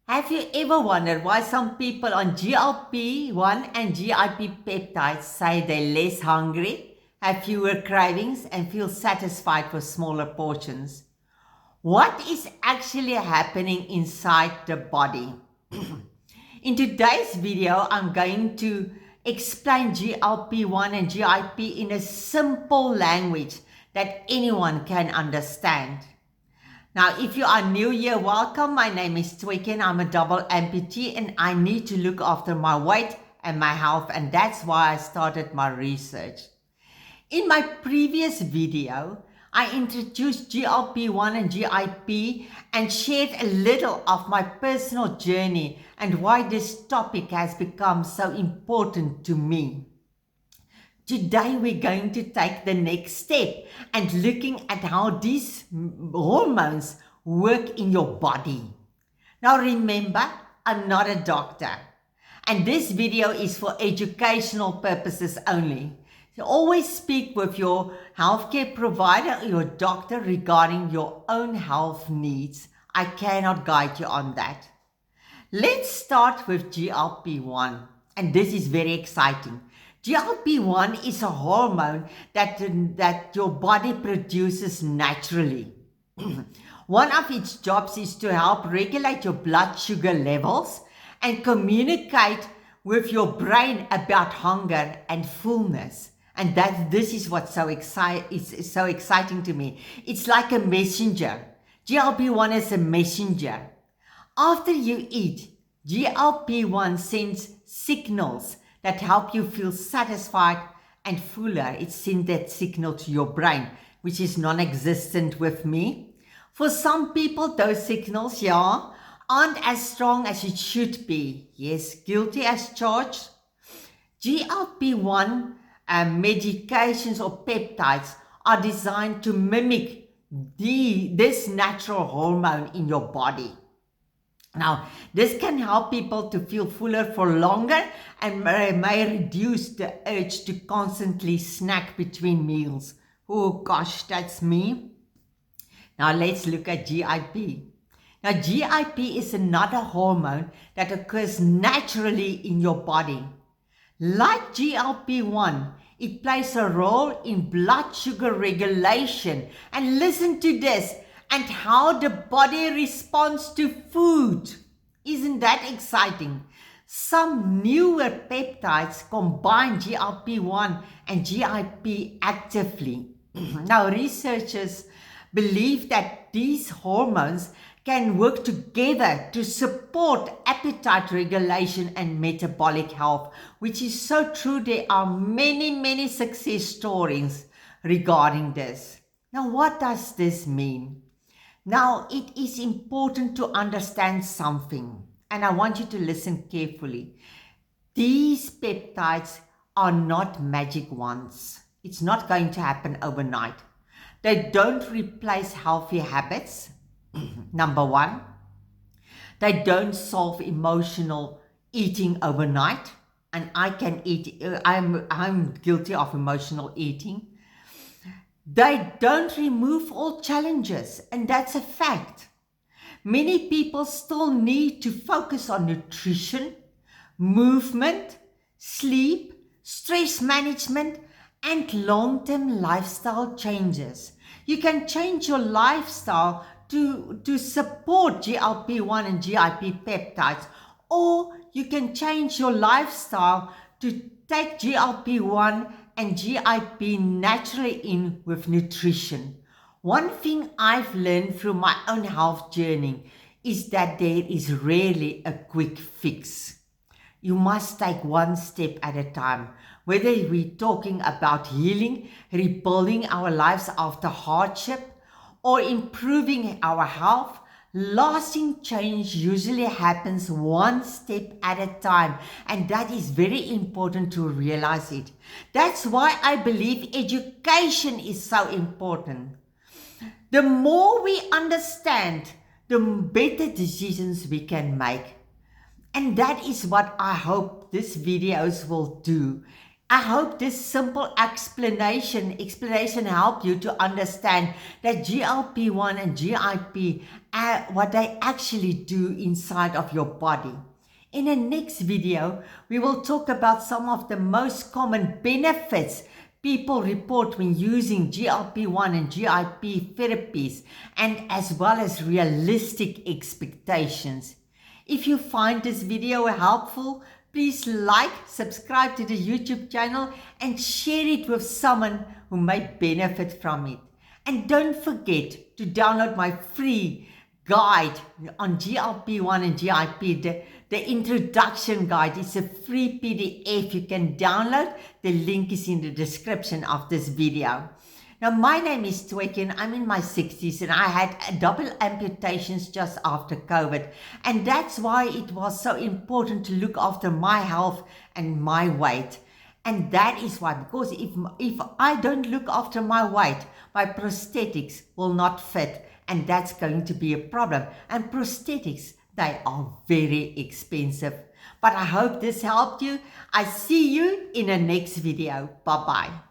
Have you ever wondered why some people on GLP-1 and GIP peptides say they're less hungry, have fewer cravings, and feel satisfied with smaller portions? What is actually happening inside the body? In today's video, I'm going to explain GLP-1 and GIP in a simple language that anyone can understand. Now, if you are new here, welcome. My name is Tweken. I'm a double amputee and I need to look after my weight and my health, and that's why I started my research. In my previous video, I introduced GLP-1 and GIP and shared a little of my personal journey and why this topic has become so important to me. Today we're going to take the next step and looking at how these hormones work in your body. Now remember, I'm not a doctor and this video is for educational purposes only. So always speak with your healthcare provider or your doctor regarding your own health needs. I cannot guide you on that. Let's start with GLP-1, and this is very exciting. GLP-1 is a hormone that your body produces naturally. One of its jobs is to help regulate your blood sugar levels and communicate with your brain about hunger and fullness. And this is what's so exciting to me. It's like a messenger. GLP-1 is a messenger. After you eat, GLP-1 sends signals that help you feel satisfied and fuller. It sends that signal to your brain, which is non-existent with me. For some people, those signals, aren't as strong as it should be. Yes, guilty as charged. GLP-1 medications or peptides are designed to mimic this natural hormone in your body. Now, this can help people to feel fuller for longer and may reduce the urge to constantly snack between meals. Oh gosh, that's me. Now let's look at GIP. Now GIP is another hormone that occurs naturally in your body. Like GLP-1, it plays a role in blood sugar regulation. And listen to this, and how the body responds to food. Isn't that exciting? Some newer peptides combine GLP-1 and GIP actively. Now, researchers believe that these hormones can work together to support appetite regulation and metabolic health, which is so true. There are many success stories regarding this. Now, what does this mean? Now, it is important to understand something, and I want you to listen carefully. These peptides are not magic ones. It's not going to happen overnight. They don't replace healthy habits. Number one, they don't solve emotional eating overnight. And I can eat, I'm guilty of emotional eating. They don't remove all challenges, and that's a fact. Many people still need to focus on nutrition, movement, sleep, stress management, and long-term lifestyle changes. You can change your lifestyle to support GLP-1 and GIP peptides, or you can change your lifestyle to take GLP-1 and GIP naturally in with nutrition. One thing I've learned through my own health journey is that there is rarely a quick fix. You must take one step at a time. Whether we're talking about healing, rebuilding our lives after hardship, or improving our health, lasting change usually happens one step at a time, and that is very important to realize it. That's why I believe education is so important. The more we understand, the better decisions we can make. And that is what I hope these videos will do. I hope this simple explanation help you to understand that GLP-1 and GIP, what they actually do inside of your body. In the next video, we will talk about some of the most common benefits people report when using GLP-1 and GIP therapies, and as well as realistic expectations. If you find this video helpful, please like, subscribe to the YouTube channel, and share it with someone who may benefit from it. And don't forget to download my free guide on GLP-1 and GIP, the introduction guide. It's a free PDF you can download. The link is in the description of this video. Now, my name is Tweki and I'm in my 60s, and I had double amputations just after COVID. And that's why it was so important to look after my health and my weight. And that is why, because if I don't look after my weight, my prosthetics will not fit. And that's going to be a problem. And prosthetics, they are very expensive. But I hope this helped you. I see you in the next video. Bye-bye.